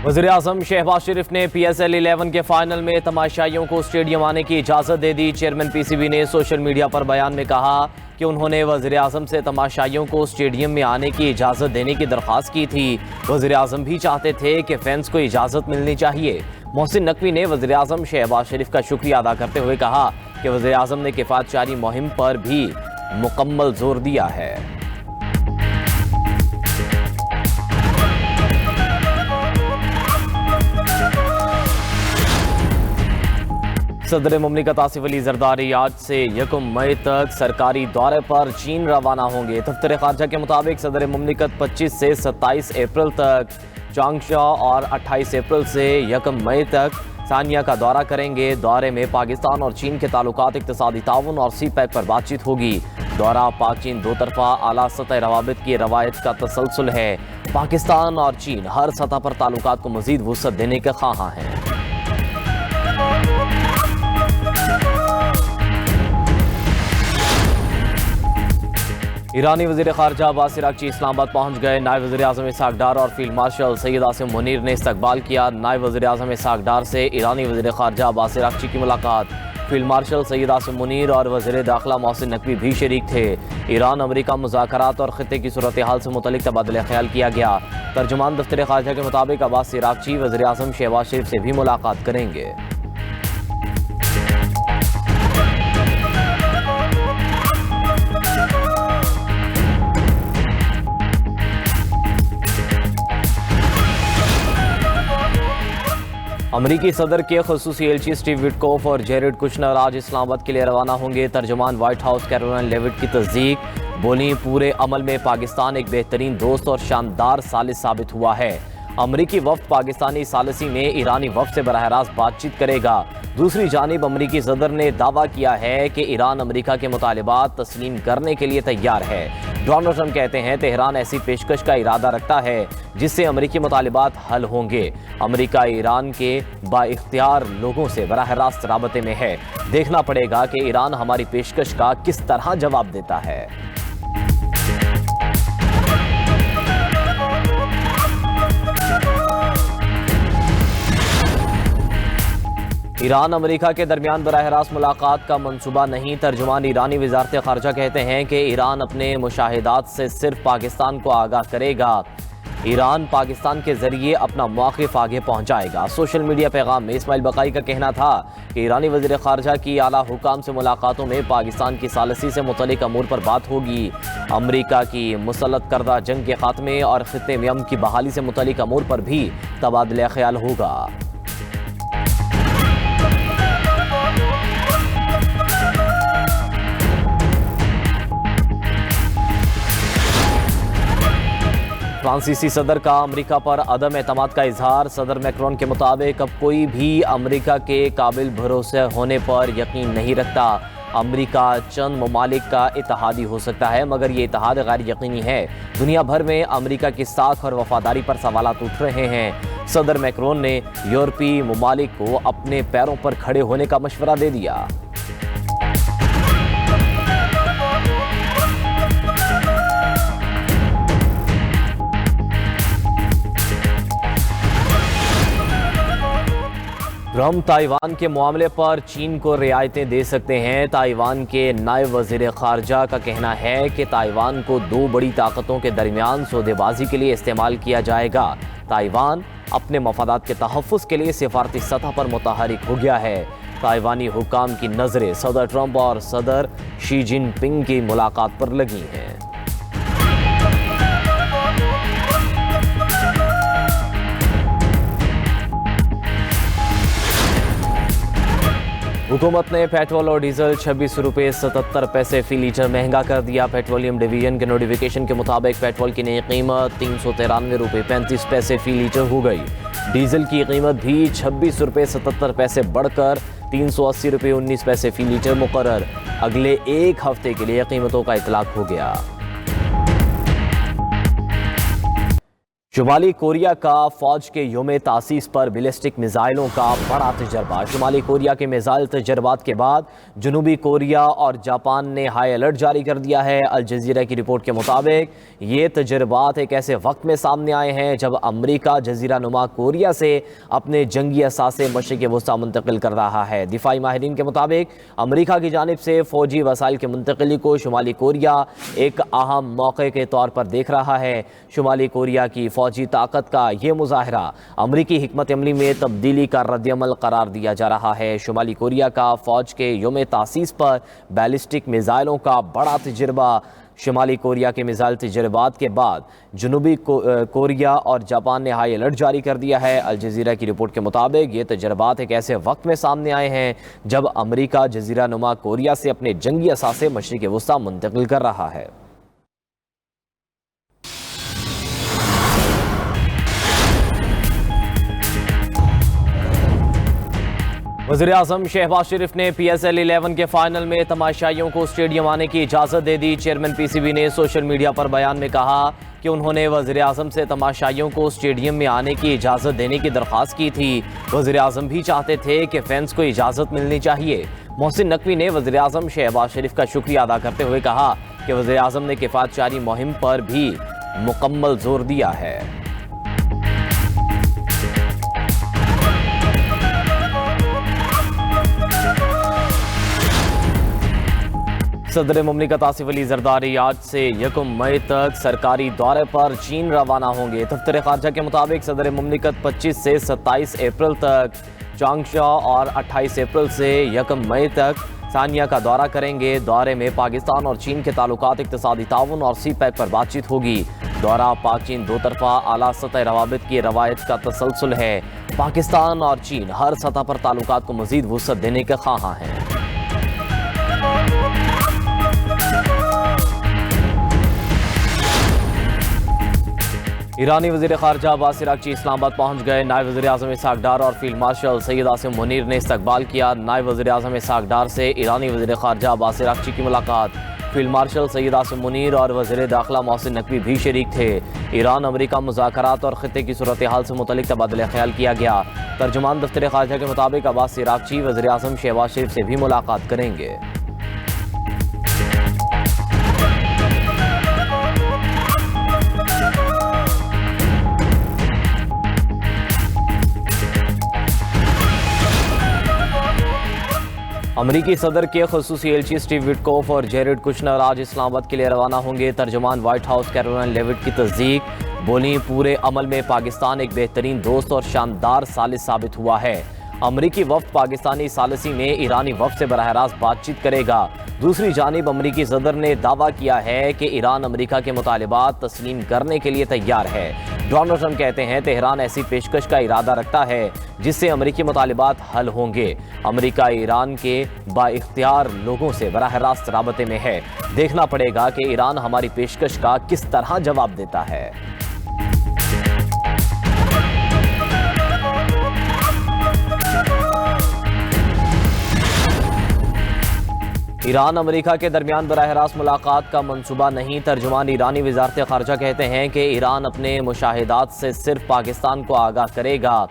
वज़ीर-ए-आज़म शहबाज शरीफ ने PSL 11 के फाइनल में तमाशाइयों को स्टेडियम आने की इजाज़त दे दी। चेयरमैन PCB ने सोशल मीडिया पर बयान में कहा कि उन्होंने वज़ीर-ए-आज़म से तमाशाइयों को स्टेडियम में आने की इजाज़त देने की दरख्वास्त की थी। वज़ीर-ए-आज़म भी चाहते थे कि फैंस को इजाज़त मिलनी चाहिए। मोहसिन नकवी ने वज़ीर-ए-आज़म शहबाज शरीफ का शुक्रिया अदा करते हुए कहा कि वज़ीर-ए-आज़म ने किफ़ायत जारी मुहिम पर भी मुकम्मल जोर दिया है। सदर मुमलिकत आसिफ अली जरदारी आज से 1 मई तक सरकारी दौरे पर चीन रवाना होंगे। दफ्तर खारजा के मुताबिक सदर मुमलिकत 25 से 27 अप्रैल तक चांगशा और 28 अप्रैल से 1 मई तक सानिया का दौरा करेंगे। दौरे में पाकिस्तान और चीन के ताल्लुकात, इक़्तिसादी ताउन और CPEC पर बातचीत होगी। दौरा पाक चीन दो तरफा आला सतह रवाबित की रवायत का तसलसल है। पाकिस्तान और चीन हर सतह पर ताल्लुकात को मज़ीद वुसअत देने के ख्वाहां हैं। ईरानी वज़ीर ख़ारजा अब्बास इराक़ची इस्लामाबाद पहुँच गए। नायब वज़ीर-ए-आज़म इसहाक़ डार और फील्ड मार्शल सैयद आसिम मुनीर ने इस्तकबाल किया। नायब वज़ीर-ए-आज़म इसहाक़ डार से ईरानी वज़ीर ख़ारजा अब्बास इराक़ची की मुलाकात। फील्ड मार्शल सैयद आसिम मुनीर और वज़ीर दाखिला मोहसिन नकवी भी शरीक थे। ईरान अमरीका मुज़ाकरात और ख़ित्ते की सूरत हाल से मुतल्लिक़ तबादला ख्याल किया गया। तर्जुमान दफ्तर ख़ारजा के मुताबिक अब्बास इराक़ची वज़ीर-ए-आज़म शहबाज शरीफ से भी मुलाकात करेंगे। अमरीकी सदर के खुसूसी एलची स्टीव विटकोफ और जेरेड कुशनर आज इस्लामाबाद के लिए रवाना होंगे। तर्जुमान व्हाइट हाउस कैरोलाइन लेविट की तस्दीक बोली, पूरे अमल में पाकिस्तान एक बेहतरीन दोस्त और शानदार सालिस साबित हुआ है। अमरीकी वफ्द पाकिस्तानी सालिसी में ईरानी वफ्द से बराह रास्त बातचीत करेगा। दूसरी जानिब अमरीकी सदर ने दावा किया है कि ईरान अमरीका के मुतालिबात तस्लीम करने के लिए तैयार है। डोनाल्ड ट्रंप कहते हैं तेहरान ऐसी पेशकश का इरादा रखता है जिससे अमरीकी मुतालिबात हल होंगे। अमरीका ईरान के बाइख्तियार लोगों से बराह रास्त राबते में है। देखना पड़ेगा कि ईरान हमारी पेशकश का किस तरह जवाब देता है। ईरान अमरीका के दरमियान बराह रास्त मुलाकात का मंसूबा नहीं। तर्जुमान ईरानी वज़ारत ख़ारजा कहते हैं कि ईरान अपने मुशाहिदात से सिर्फ पाकिस्तान को आगाह करेगा। ईरान पाकिस्तान के जरिए अपना मौक़िफ़ आगे पहुँचाएगा। सोशल मीडिया पैगाम में इस्माइल बक़ाई का कहना था कि ईरानी वज़ीर ख़ारजा की आला हुकाम से मुलाकातों में पाकिस्तान की सालिसी से मुतल्लिक़ अमूर पर बात होगी। अमरीका की मुसल्लत करदा जंग के ख़ात्मे और ख़ित्ते में अमन की बहाली से मुतल्लिक़ अमूर पर भी तबादला ख्याल होगा। फ्रांसीसी सदर का अमरीका पर अदम एतमाद का इजहार। सदर मैक्रोन के मुताबिक अब कोई भी अमरीका के काबिल भरोसे होने पर यकीन नहीं रखता। अमरीका चंद ममालिक का इत्तेहादी हो सकता है मगर ये इत्तेहाद गैर यकीनी है। दुनिया भर में अमरीका की साख और वफादारी पर सवालात उठ रहे हैं। सदर मैक्रोन ने यूरोपीय ममालिक को अपने पैरों पर खड़े होने का मशवरा दे दिया। ट्रंप ताइवान के मामले पर चीन को रियायतें दे सकते हैं। ताइवान के नायब वज़ीर ख़ारजा का कहना है कि ताइवान को दो बड़ी ताकतों के दरमियान सौदेबाजी के लिए इस्तेमाल किया जाएगा। ताइवान अपने मफादात के तहफ़्फ़ुज़ के लिए सिफारती सतह पर मुतहरिक हो गया है। ताइवानी हुकाम की नज़रें सदर ट्रंप और सदर शी जिनपिंग की मुलाकात पर लगी हैं। हुकूमत ने पेट्रोल और डीजल 26 रुपये 77 पैसे फ़ी लीटर महंगा कर दिया। पेट्रोलियम डिवीजन के नोटिफिकेशन के मुताबिक पेट्रोल की नई कीमत 393 रुपये 35 पैसे फ़ी लीटर हो गई। डीजल की कीमत भी 26 रुपये 77 पैसे बढ़कर 380 रुपये 19 पैसे फ़ी लीटर मुकर्रर। अगले एक हफ्ते के लिए कीमतों का इतलाक हो गया। शुमाली कोरिया का फौज के योम तासीस पर बैलिस्टिक मिसाइलों का बड़ा तजर्बा। शुमाली कोरिया के मिसाइल तजर्बात के बाद जनूबी कोरिया और जापान ने हाई अलर्ट जारी कर दिया है। अल जजीरा की रिपोर्ट के मुताबिक ये तजर्बात एक ऐसे वक्त में सामने आए हैं जब अमरीका जजीरा नुमा कोरिया से अपने जंगी असासे मशरिक़ वस्ता मुंतकिल कर रहा है। दिफाई माहिरीन के मुताबिक अमरीका की जानिब से फ़ौजी वसाइल की मुंतकिली को शुमाली कोरिया एक अहम मौके के तौर पर देख रहा है। शुमाली कोरिया की फौजी ताकत का ये मुजाहरा अमरीकी हिकमत अमली में तब्दीली का रद्दअमल करार दिया जा रहा है। शुमाली कोरिया का फौज के योम तासीस पर बैलिस्टिक मिसाइलों का बड़ा तजर्बा। शुमाली कोरिया के मिसाइल तजर्बात के बाद जनूबी कोरिया और जापान ने हाई अलर्ट जारी कर दिया है। अल जजीरा की रिपोर्ट के मुताबिक ये तजर्बात एक ऐसे वक्त में सामने आए हैं जब अमरीका जजीरा नुमा कोरिया से अपने जंगी असासे मशरिक़ वस्ता मुंतकिल कर रहा है। वज़ीर-ए-आज़म शहबाज शरीफ ने PSL 11 के फाइनल में तमाशाइयों को स्टेडियम आने की इजाज़त दे दी। चेयरमैन PCB ने सोशल मीडिया पर बयान में कहा कि उन्होंने वज़ीर-ए-आज़म से तमाशाइयों को स्टेडियम में आने की इजाज़त देने की दरख्वास्त की थी। वज़ीर-ए-आज़म भी चाहते थे कि फैंस को इजाज़त मिलनी चाहिए। मोहसिन नकवी ने वज़ीर-ए-आज़म शहबाज शरीफ का शुक्रिया अदा करते हुए कहा कि वज़ीर-ए-आज़म ने किफ़ायत जारी मुहिम पर भी मुकम्मल जोर दिया है। सदर मुमलिकत आसिफ अली जरदारी आज से 1 मई तक सरकारी दौरे पर चीन रवाना होंगे। दफ्तर खारजा के मुताबिक सदर मुमलिकत 25 से 27 अप्रैल तक चांगशा और 28 अप्रैल से 1 मई तक सानिया का दौरा करेंगे। दौरे में पाकिस्तान और चीन के ताल्लुकात, इक़्तिसादी ताउन और CPEC पर बातचीत होगी। दौरा पाक चीन दो तरफा आला सतह रवाबित की रवायत का तसलसल है। पाकिस्तान और चीन हर सतह पर ताल्लुकात को मज़ीद वुसअत देने के ख्वाहां हैं। ईरानी वज़ीर ख़ारजा अब्बास अराग़ची इस्लामाबाद पहुँच गए। नायब वज़ीर-ए-आज़म इसहाक़ डार और फील्ड मार्शल सैयद आसिम मुनीर ने इस्तकबाल किया। नायब वज़ीर-ए-आज़म इसहाक़ डार से ईरानी वज़ीर ख़ारजा अब्बास अराग़ची की मुलाकात। फील्ड मार्शल सैयद आसिम मुनीर और वज़ीर दाखिला मोहसिन नकवी भी शरीक थे। ईरान अमरीका मुज़ाकरात और ख़ित्ते की सूरत हाल से मुतल्लिक़ तबादला ख्याल किया गया। तर्जुमान दफ्तर ख़ारजा के मुताबिक अब्बास अराग़ची वज़ीर-ए-आज़म शहबाज शरीफ से भी मुलाकात करेंगे। अमरीकी सदर के ख़ुसूसी एलची स्टीव विटकॉफ और जेरेड कुशनर आज इस्लामाबाद के लिए रवाना होंगे। तर्जुमान वाइट हाउस कैरोलाइन लेविट की तस्दीक बोली, पूरे अमल में पाकिस्तान एक बेहतरीन दोस्त और शानदार सालिस साबित हुआ है। अमरीकी वफ़द पाकिस्तानी सालिसी में ईरानी वफ़द से बराह रास्त बातचीत करेगा। दूसरी जानिब अमरीकी सदर ने दावा किया है कि ईरान अमरीका के मुतालिबात तस्लीम करने के लिए तैयार है। डोनाल्ड ट्रंप कहते हैं तेहरान ऐसी पेशकश का इरादा रखता है जिससे अमरीकी मुतालिबात हल होंगे। अमरीका ईरान के बाइख्तियार लोगों से बराह रास्त राबते में है। देखना पड़ेगा कि ईरान हमारी पेशकश का किस तरह जवाब देता है। ईरान अमरीका के दरमियान बराह रास्त मुलाकात का मंसूबा नहीं। तर्जुमान ईरानी वज़ारत ख़ारजा कहते हैं कि ईरान अपने मुशाहिदात से सिर्फ पाकिस्तान को आगाह करेगा।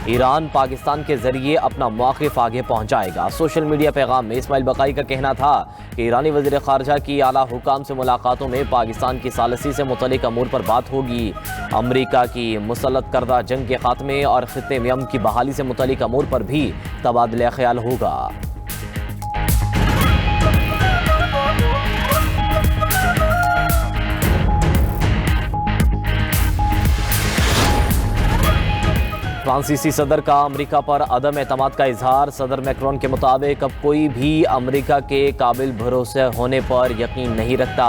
ईरान पाकिस्तान के ज़रिए अपना मौक़िफ़ आगे पहुँचाएगा। सोशल मीडिया पैगाम में इस्माइल बक़ाई का कहना था कि ईरानी वज़ीर ख़ारजा की आला हुकाम से मुलाकातों में पाकिस्तान की सालिसी से मुतल्लिक़ अमूर पर बात होगी। अमरीका की मुसल्लत करदा जंग के ख़ात्मे और ख़ित्ते में अमन की बहाली से मुतल्लिक़ अमूर पर भी तबादला ख्याल होगा। फ्रांसीसी सदर का अमरीका पर अदम एतमाद का इजहार। सदर मैक्रोन के मुताबिक अब कोई भी अमरीका के काबिल भरोसे होने पर यकीन नहीं रखता।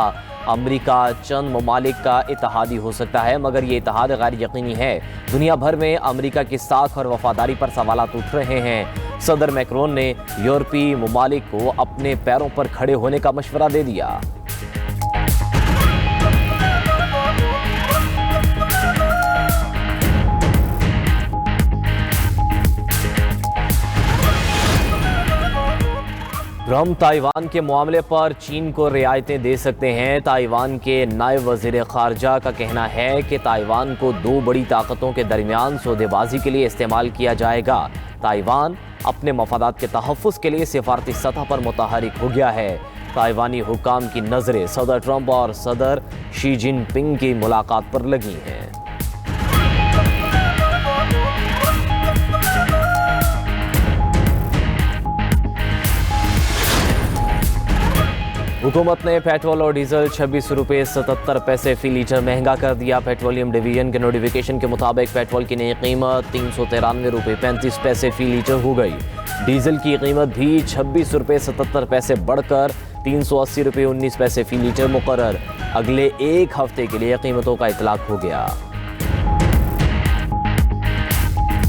अमरीका चंद ममालिक का इत्तेहादी हो सकता है मगर ये इत्तेहाद गैर यकीनी है। दुनिया भर में अमरीका की साख और वफादारी पर सवालात उठ रहे हैं। सदर मैक्रोन ने यूरोपीय ममालिक को अपने पैरों पर खड़े होने का मशवरा दे दिया। ट्रंप ताइवान के मामले पर चीन को रियायतें दे सकते हैं। ताइवान के नायब वजीर खारजा का कहना है कि ताइवान को दो बड़ी ताकतों के दरमियान सौदेबाजी के लिए इस्तेमाल किया जाएगा। ताइवान अपने मफादात के तहफ़्फ़ुज़ के लिए सिफारती सतह पर मुतहरिक हो गया है। ताइवानी हुक्काम की नज़रें सदर ट्रंप और सदर शी जिनपिंग की मुलाकात पर लगी हैं। हुकूमत ने पेट्रोल और डीजल 26 रुपये 77 पैसे फी लीटर महंगा कर दिया। पेट्रोलियम डिवीजन के नोटिफिकेशन के मुताबिक पेट्रोल की नई कीमत 393 रुपये 35 पैसे फी लीटर हो गई। डीजल की कीमत भी 26 रुपये 77 पैसे बढ़कर 380 रुपये 19 पैसे फी लीटर मुकर्रर। अगले एक हफ्ते के लिए कीमतों का इतलाक हो गया।